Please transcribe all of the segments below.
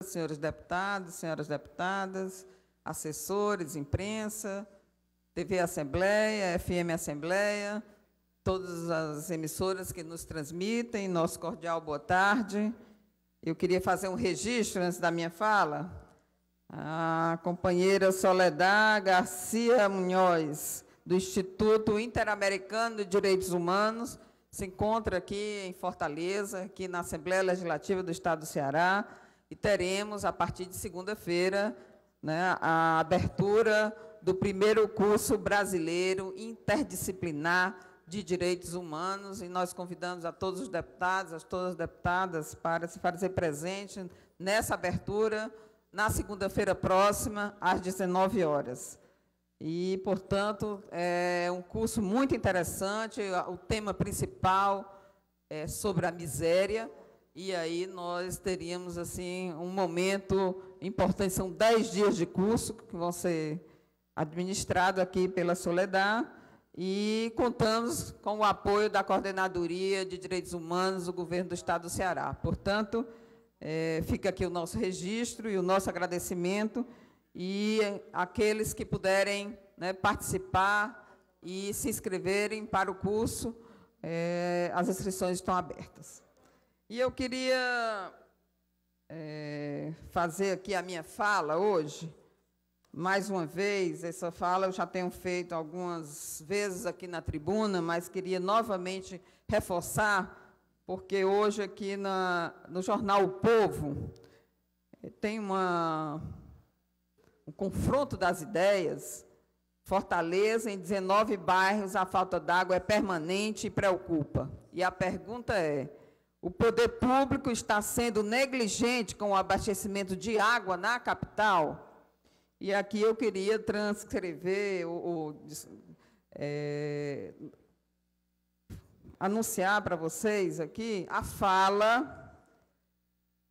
senhores deputados, senhoras deputadas, assessores, imprensa, TV Assembleia, FM Assembleia, todas as emissoras que nos transmitem, nosso cordial boa tarde. Eu queria fazer um registro antes da minha fala. A companheira Soledad Garcia Munhoz, do Instituto Interamericano de Direitos Humanos, se encontra aqui em Fortaleza, aqui na Assembleia Legislativa do Estado do Ceará, e teremos, a partir de segunda-feira, né, a abertura do primeiro curso brasileiro interdisciplinar de direitos humanos, e nós convidamos a todos os deputados, a todas as deputadas, para se fazer presente nessa abertura, na segunda-feira próxima, às 19 horas. E, portanto, é um curso muito interessante, o tema principal é sobre a miséria, e aí nós teríamos assim, um momento importante, são 10 dias de curso que vão ser administrados aqui pela Soledad, e contamos com o apoio da Coordenadoria de Direitos Humanos do Governo do Estado do Ceará. Portanto, fica aqui o nosso registro e o nosso agradecimento, e aqueles que puderem, né, participar e se inscreverem para o curso, as inscrições estão abertas. E eu queria fazer aqui a minha fala hoje, mais uma vez. Essa fala eu já tenho feito algumas vezes aqui na tribuna, mas queria novamente reforçar, porque hoje aqui no jornal O Povo tem um confronto das ideias. Fortaleza, em 19 bairros, a falta d'água é permanente e preocupa. E a pergunta é: o poder público está sendo negligente com o abastecimento de água na capital? E aqui eu queria transcrever, anunciar para vocês aqui a fala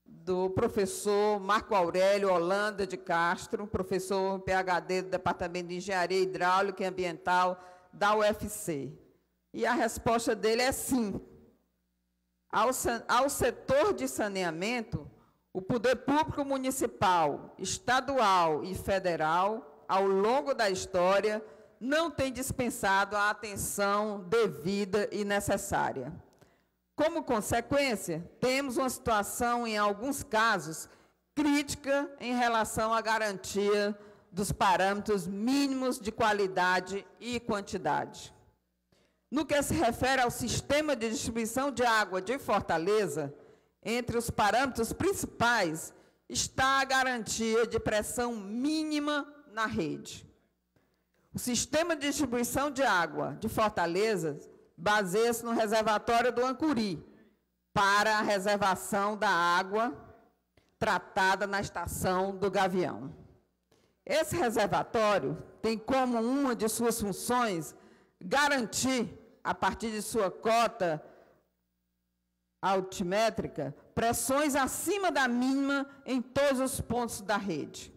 do professor Marco Aurélio Holanda de Castro, professor PhD do Departamento de Engenharia Hidráulica e Ambiental da UFC. E a resposta dele é sim. Ao setor de saneamento, o poder público municipal, estadual e federal, ao longo da história, não tem dispensado a atenção devida e necessária. Como consequência, temos uma situação, em alguns casos, crítica em relação à garantia dos parâmetros mínimos de qualidade e quantidade. No que se refere ao sistema de distribuição de água de Fortaleza, entre os parâmetros principais está a garantia de pressão mínima na rede. O sistema de distribuição de água de Fortaleza baseia-se no reservatório do Ancuri, para a reservação da água tratada na estação do Gavião. Esse reservatório tem como uma de suas funções garantir, a partir de sua cota altimétrica, pressões acima da mínima em todos os pontos da rede.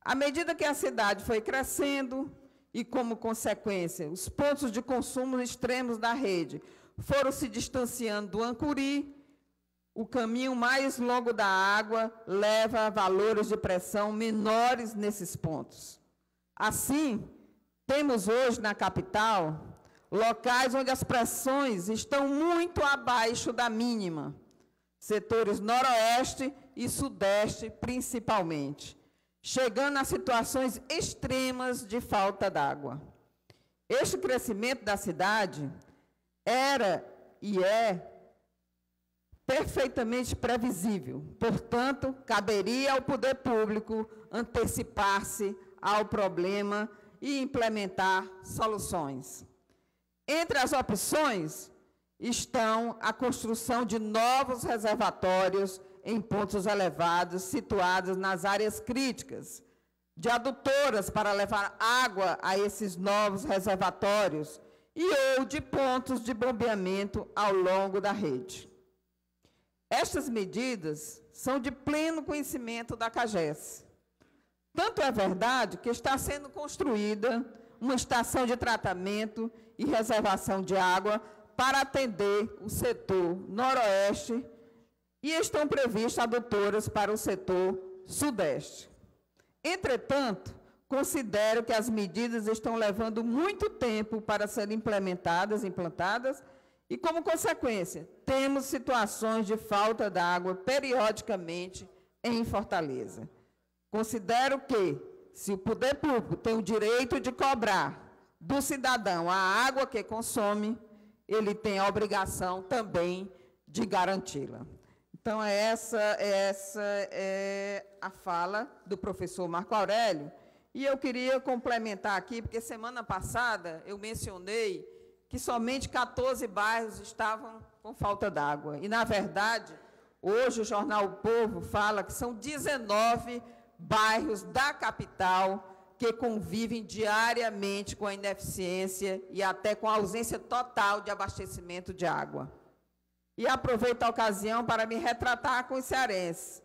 À medida que a cidade foi crescendo, e, como consequência, os pontos de consumo extremos da rede foram se distanciando do Ancuri, o caminho mais longo da água leva a valores de pressão menores nesses pontos. Assim, temos hoje na capital locais onde as pressões estão muito abaixo da mínima, setores noroeste e sudeste principalmente, chegando a situações extremas de falta d'água. Este crescimento da cidade era e é perfeitamente previsível. Portanto, caberia ao poder público antecipar-se ao problema e implementar soluções. Entre as opções estão a construção de novos reservatórios em pontos elevados, situados nas áreas críticas, de adutoras para levar água a esses novos reservatórios ou de pontos de bombeamento ao longo da rede. Estas medidas são de pleno conhecimento da CAGES. Tanto é verdade que está sendo construída uma estação de tratamento e reservação de água para atender o setor noroeste e estão previstas adutoras para o setor sudeste. Entretanto, considero que as medidas estão levando muito tempo para serem implantadas, e, como consequência, temos situações de falta d'água periodicamente em Fortaleza. Considero que, se o poder público tem o direito de cobrar do cidadão a água que consome, ele tem a obrigação também de garanti-la. Então, essa é a fala do professor Marco Aurélio. E eu queria complementar aqui, porque semana passada eu mencionei que somente 14 bairros estavam com falta d'água. E, na verdade, hoje o jornal O Povo fala que são 19 bairros da capital que convivem diariamente com a ineficiência e até com a ausência total de abastecimento de água. E aproveito a ocasião para me retratar com os cearenses,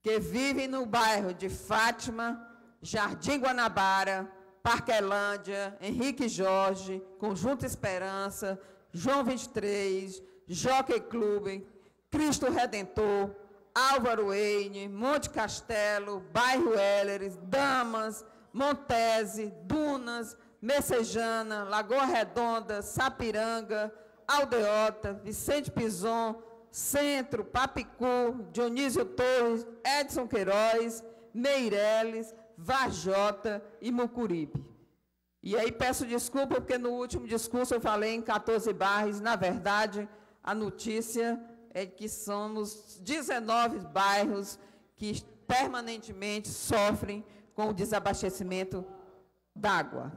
que vivem no bairro de Fátima, Jardim Guanabara, Parquelândia, Henrique Jorge, Conjunto Esperança, João 23, Jockey Clube, Cristo Redentor, Álvaro Eine, Monte Castelo, Bairro Helleres, Damas, Montese, Dunas, Messejana, Lagoa Redonda, Sapiranga, Aldeota, Vicente Pison, Centro, Papicu, Dionísio Torres, Edson Queiroz, Meireles, Varjota e Mucuripe. E aí peço desculpa, porque no último discurso eu falei em 14 bairros. Na verdade, a notícia é que somos 19 bairros que permanentemente sofrem com o desabastecimento d'água.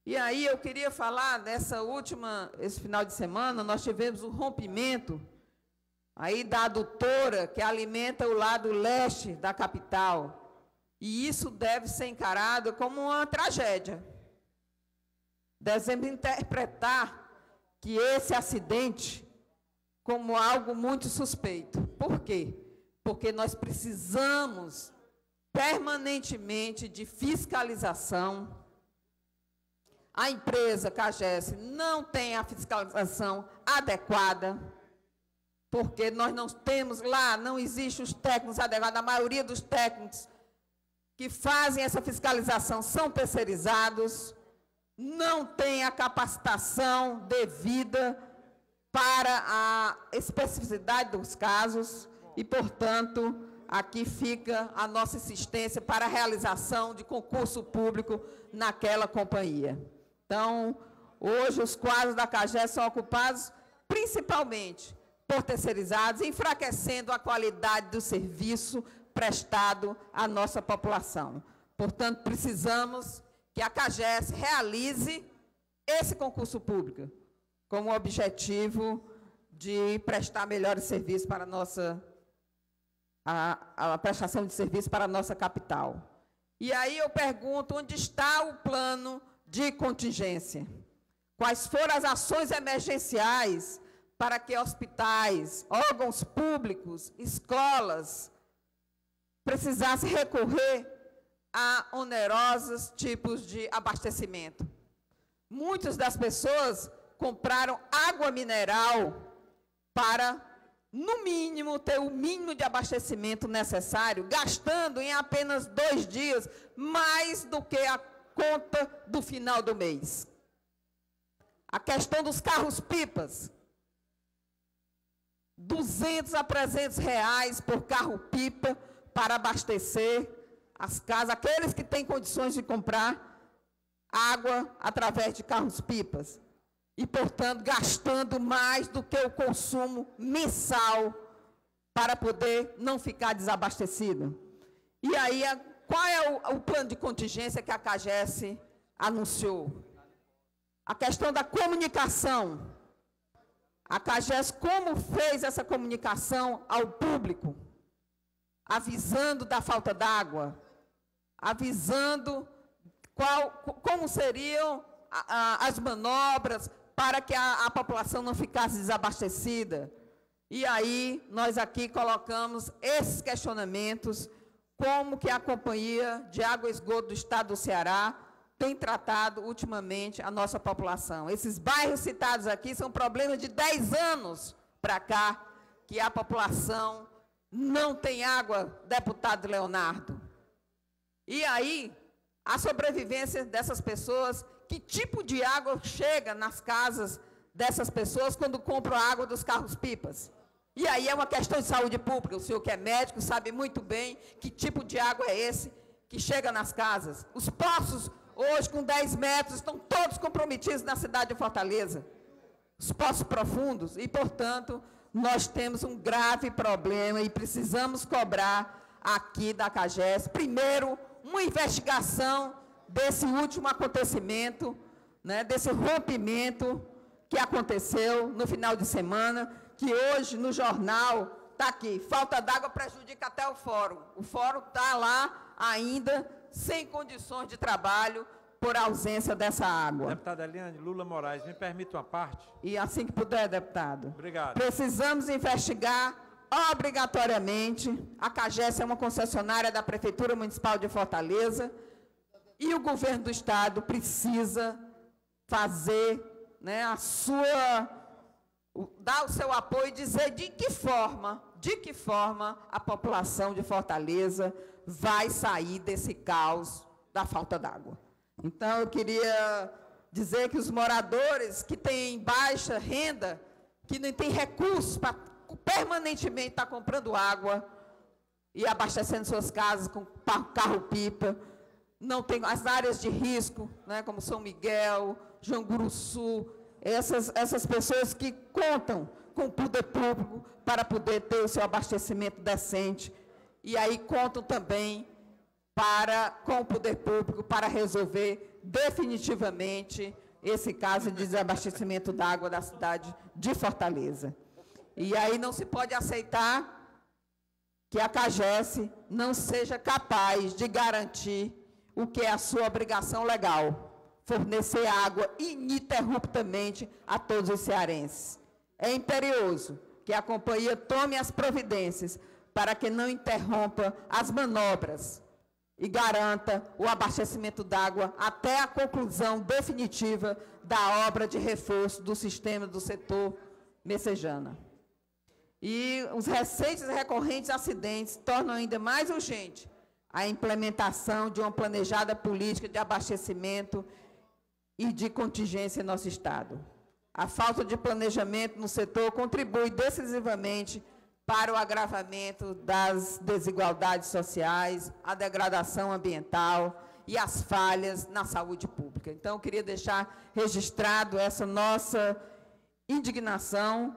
E aí eu queria falar esse final de semana, nós tivemos um rompimento aí da adutora que alimenta o lado leste da capital. E isso deve ser encarado como uma tragédia. Devemos interpretar que esse acidente como algo muito suspeito. Por quê? Porque nós precisamos permanentemente de fiscalização. A empresa CAGES não tem a fiscalização adequada, porque nós não temos lá, não existem os técnicos adequados. A maioria dos técnicos que fazem essa fiscalização são terceirizados, não tem a capacitação devida para a especificidade dos casos e, portanto, aqui fica a nossa insistência para a realização de concurso público naquela companhia. Então, hoje os quadros da CAGES são ocupados principalmente por terceirizados, enfraquecendo a qualidade do serviço prestado à nossa população. Portanto, precisamos que a CAGES realize esse concurso público com o objetivo de prestar melhores serviços para a prestação de serviço para a nossa capital. E aí eu pergunto, onde está o plano de contingência? Quais foram as ações emergenciais para que hospitais, órgãos públicos, escolas precisassem recorrer a onerosos tipos de abastecimento? Muitas das pessoas compraram água mineral para, no mínimo, ter o mínimo de abastecimento necessário, gastando em apenas 2 dias mais do que a conta do final do mês. A questão dos carros-pipas, 200 a 300 reais por carro-pipa para abastecer as casas, aqueles que têm condições de comprar água através de carros-pipas. E, portanto, gastando mais do que o consumo mensal para poder não ficar desabastecido. E aí, qual é o plano de contingência que a CAGES anunciou? A questão da comunicação. A CAGES, como fez essa comunicação ao público? Avisando da falta d'água, avisando como seriam as manobras para que a população não ficasse desabastecida. E aí, nós aqui colocamos esses questionamentos, como que a Companhia de Água e Esgoto do Estado do Ceará tem tratado ultimamente a nossa população. Esses bairros citados aqui são problemas de 10 anos para cá, que a população não tem água, deputado Leonardo? E aí, a sobrevivência dessas pessoas, que tipo de água chega nas casas dessas pessoas quando compram a água dos carros-pipas? E aí é uma questão de saúde pública. O senhor que é médico sabe muito bem que tipo de água é esse que chega nas casas. Os poços, hoje, com 10 metros, estão todos comprometidos na cidade de Fortaleza. Os poços profundos. E, portanto, nós temos um grave problema e precisamos cobrar aqui da CAGES, primeiro, uma investigação desse último acontecimento, né, desse rompimento que aconteceu no final de semana, que hoje no jornal está aqui, falta d'água prejudica até o fórum. O fórum está lá ainda sem condições de trabalho por ausência dessa água. Deputada Eliane, Lula Moraes, me permite uma parte? E assim que puder, deputado. Obrigado. Precisamos investigar obrigatoriamente. A CAGES é uma concessionária da Prefeitura Municipal de Fortaleza e o governo do Estado precisa fazer, né, dar o seu apoio e dizer de que forma a população de Fortaleza vai sair desse caos da falta d'água. Então, eu queria dizer que os moradores que têm baixa renda, que não têm recursos para permanentemente estar comprando água e abastecendo suas casas com carro-pipa, não tem as áreas de risco, né, como São Miguel, Janguruçu, essas pessoas que contam com o poder público para poder ter o seu abastecimento decente, e aí contam também com o poder público para resolver definitivamente esse caso de desabastecimento d'água da cidade de Fortaleza. E aí não se pode aceitar que a CAGES não seja capaz de garantir o que é a sua obrigação legal, fornecer água ininterruptamente a todos os cearenses. É imperioso que a companhia tome as providências para que não interrompa as manobras e garanta o abastecimento d'água até a conclusão definitiva da obra de reforço do sistema do setor Messejana. E os recentes e recorrentes acidentes tornam ainda mais urgente a implementação de uma planejada política de abastecimento e de contingência em nosso Estado. A falta de planejamento no setor contribui decisivamente para o agravamento das desigualdades sociais, a degradação ambiental e as falhas na saúde pública. Então, eu queria deixar registrado essa nossa indignação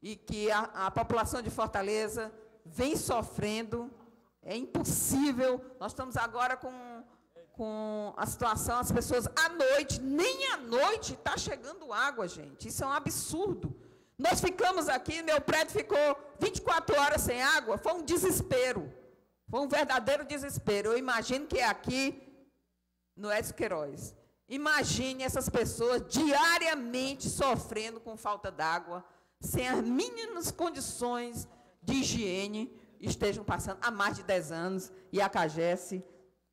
e que a população de Fortaleza vem sofrendo. É impossível, nós estamos agora com a situação, as pessoas à noite, nem à noite está chegando água, gente. Isso é um absurdo. Nós ficamos aqui, meu prédio ficou 24 horas sem água, foi um desespero, foi um verdadeiro desespero. Eu imagino que é aqui no Edson Queiroz. Imagine essas pessoas diariamente sofrendo com falta d'água, sem as mínimas condições de higiene, estejam passando há mais de 10 anos, e a CAGES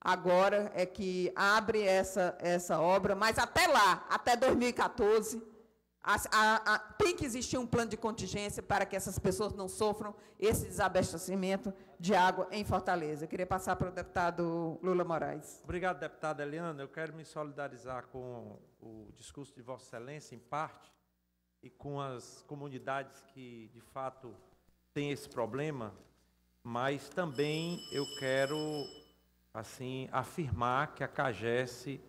agora é que abre essa obra, mas até lá, até 2014, tem que existir um plano de contingência para que essas pessoas não sofram esse desabastecimento de água em Fortaleza. Eu queria passar para o deputado Lula Moraes. Obrigado, deputada Eliana. Eu quero me solidarizar com o discurso de Vossa Excelência, em parte, e com as comunidades que, de fato, têm esse problema, mas também eu quero, assim, afirmar que a CAGES,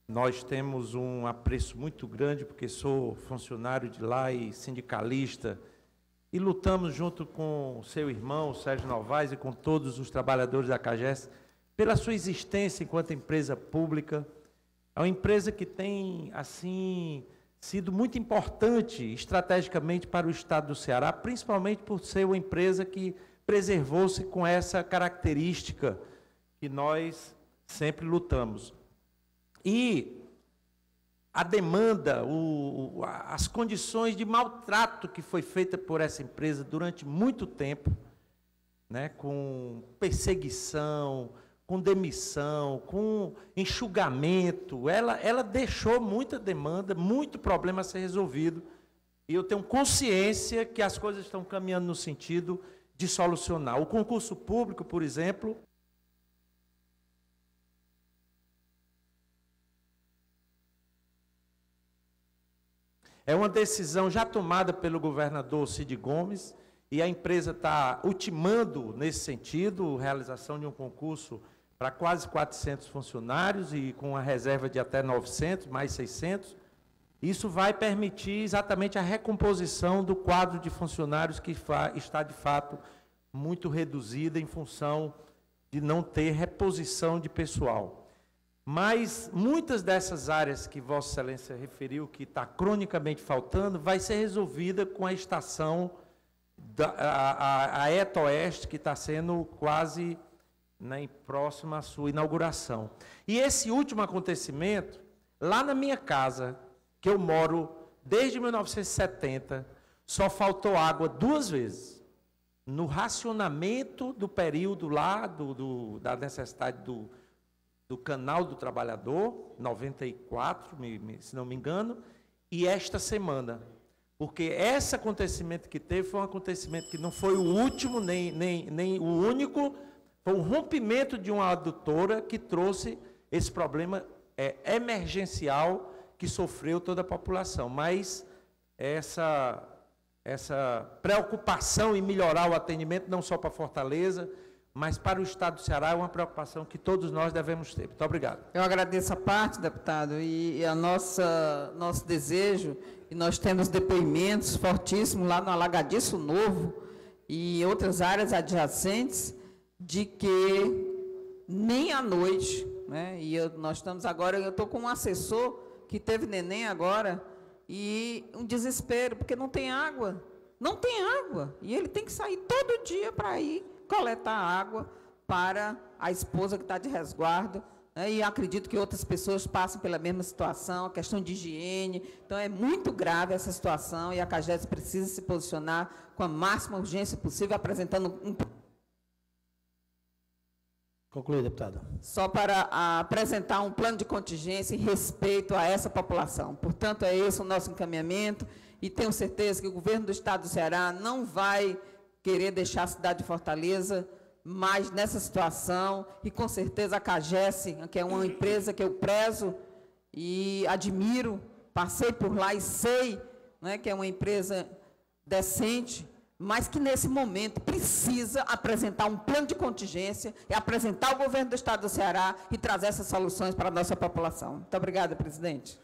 nós temos um apreço muito grande, porque sou funcionário de lá e sindicalista, e lutamos junto com o seu irmão, Sérgio Novaes, e com todos os trabalhadores da CAGES, pela sua existência enquanto empresa pública. É uma empresa que tem, assim, sido muito importante estrategicamente para o Estado do Ceará, principalmente por ser uma empresa que preservou-se com essa característica que nós sempre lutamos. E a demanda, as condições de maltrato que foi feita por essa empresa durante muito tempo, né, com perseguição, com demissão, com enxugamento, ela deixou muita demanda, muito problema a ser resolvido E eu tenho consciência que as coisas estão caminhando no sentido de solucionar. O concurso público, por exemplo, é uma decisão já tomada pelo governador Cid Gomes, e a empresa está ultimando nesse sentido, realização de um concurso para quase 400 funcionários e com uma reserva de até 900, mais 600. Isso vai permitir exatamente a recomposição do quadro de funcionários que está, de fato, muito reduzida em função de não ter reposição de pessoal. Mas muitas dessas áreas que Vossa Excelência referiu, que está cronicamente faltando, vai ser resolvida com a estação a ETA-Oeste, que está sendo quase próxima à sua inauguração. E esse último acontecimento, lá na minha casa, que eu moro desde 1970, só faltou água 2 vezes. No racionamento do período lá, da necessidade do Canal do Trabalhador, 94, se não me engano, e esta semana. Porque esse acontecimento que teve foi um acontecimento que não foi o último, nem o único, foi um rompimento de uma adutora que trouxe esse problema emergencial que sofreu toda a população. Mas essa preocupação em melhorar o atendimento, não só para Fortaleza, mas para o Estado do Ceará, é uma preocupação que todos nós devemos ter. Muito obrigado. Eu agradeço a parte, deputado, e nosso desejo, e nós temos depoimentos fortíssimos lá no Alagadiço Novo e outras áreas adjacentes, de que nem à noite, né, nós estamos agora, eu estou com um assessor que teve neném agora, e um desespero, porque não tem água, e ele tem que sair todo dia para ir coletar água para a esposa que está de resguardo, né, e acredito que outras pessoas passam pela mesma situação, a questão de higiene. Então, é muito grave essa situação, e a CAGES precisa se posicionar com a máxima urgência possível, apresentando um... Conclui, deputada. Só para apresentar um plano de contingência em respeito a essa população. Portanto, é esse o nosso encaminhamento, e tenho certeza que o governo do Estado do Ceará não vai querer deixar a cidade de Fortaleza mais nessa situação, e com certeza a CAGES, que é uma empresa que eu prezo e admiro, passei por lá e sei, né, que é uma empresa decente, mas que nesse momento precisa apresentar um plano de contingência e apresentar ao governo do Estado do Ceará e trazer essas soluções para a nossa população. Muito obrigada, presidente.